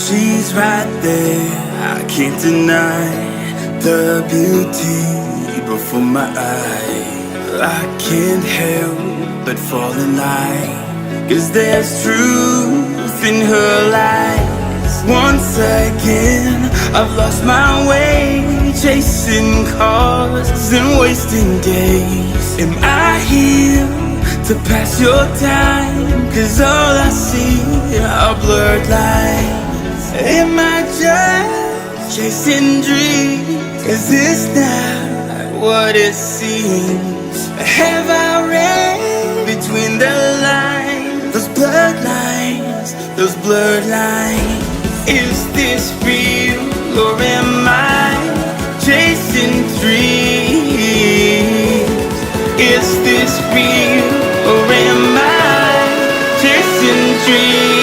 She's right there, I can't deny the beauty before my eyes. I can't help but fall in line, 'cause there's truth in her lies. Once again, I've lost my way, chasing cars and wasting days. Am I here to pass your time? 'Cause all I see are blurred lines. Am I just chasing dreams? Is this not what it seems? Have I read between the lines? Those blurred lines, those blurred lines. Is this real or am I chasing dreams? Is this real or am I chasing dreams?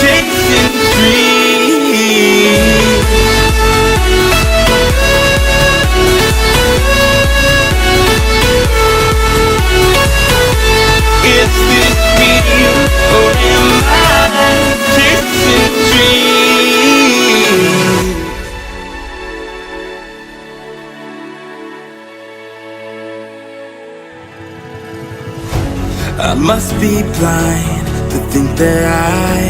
Chasing dreams. Is this real or am I chasing dreams? I must be blind to think that I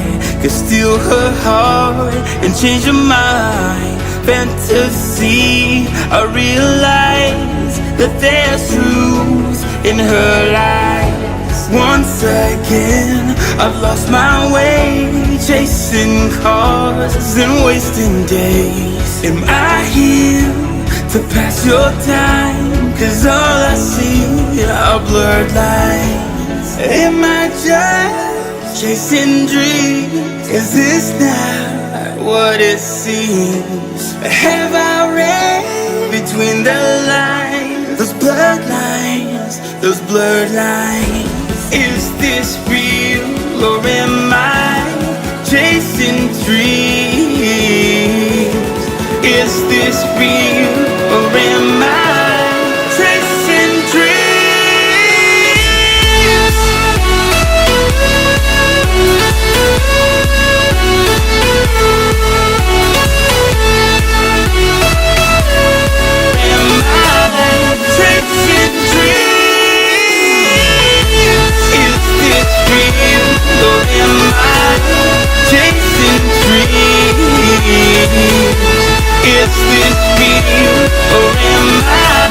could steal her heart and change her mind. Fantasy, I realize that there's truth in her lies. Once again, I've lost my way, chasing cars and wasting days. Am I here to pass your time? 'Cause all I see are blurred lines. Am I just chasing dreams? Is this not what it seems? Have I read between the lines? Those blurred lines, those blurred lines. Is this real or am I chasing dreams? Is this real or am I chasing dreams? Am I chasing dreams? Is this real or am I chasing dreams? Is this real or am I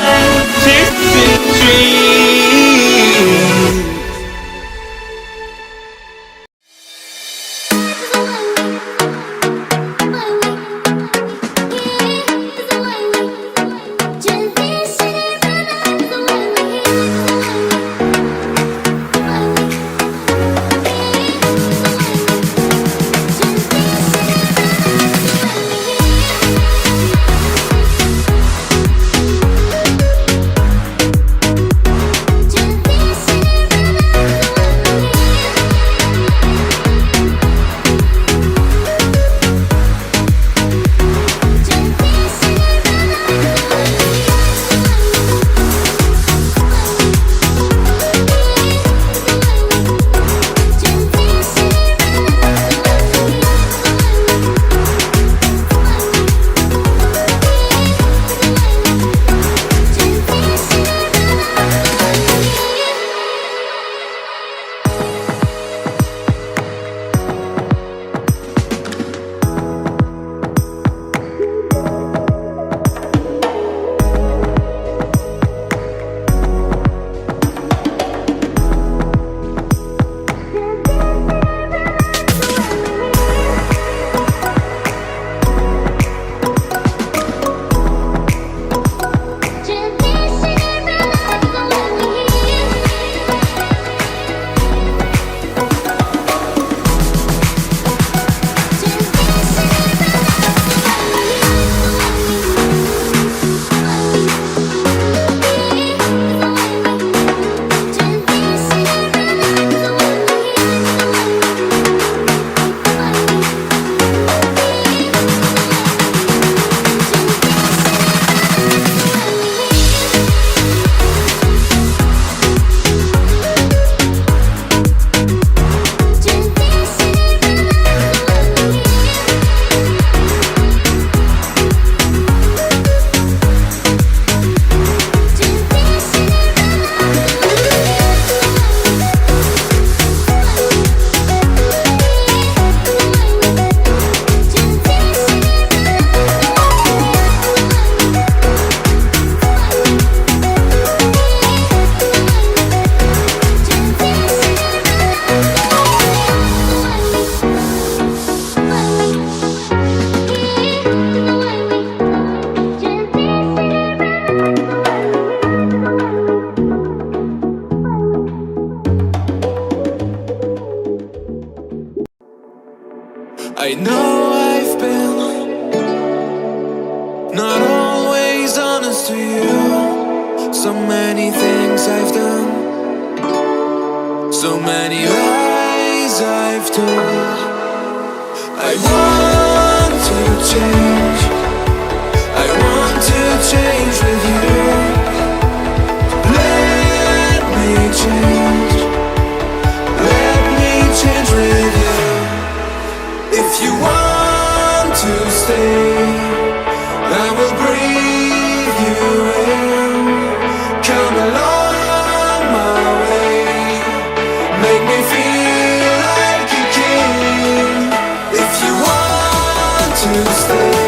I know I've been not always honest to you. So many things I've done, so many lies I've told. I want to change, I want to change with you. Let me change, let me change with you. If you want to stay, I will breathe you in. Come along my way, make me feel like a king. If you want to stay,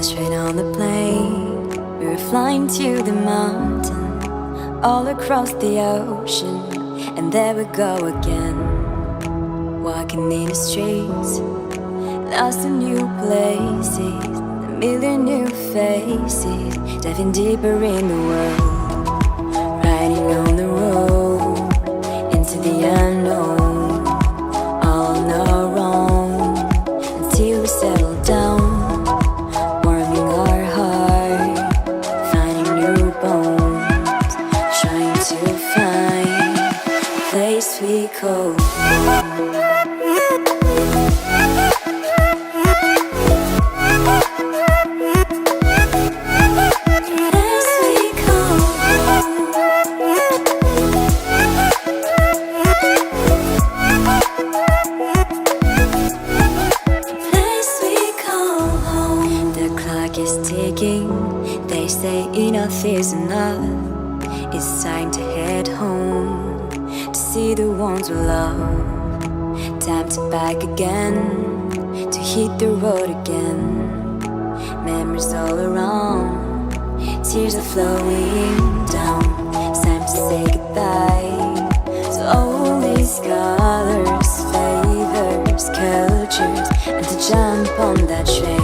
straight on the plane. We were flying to the mountain, all across the ocean, and there we go again. Walking in the streets, lost in new places, a million new faces, diving deeper in the world. Riding on the road into the unknown, all on our own, until we settle down, warming our heart, finding new bones, trying to find a place we call home. Is ticking, they say enough is enough. It's time to head home, to see the ones we love. Time to back again, to hit the road again. Memories all around, tears are flowing down. It's time to say goodbye to all these colors, flavors, cultures, and to jump on that train.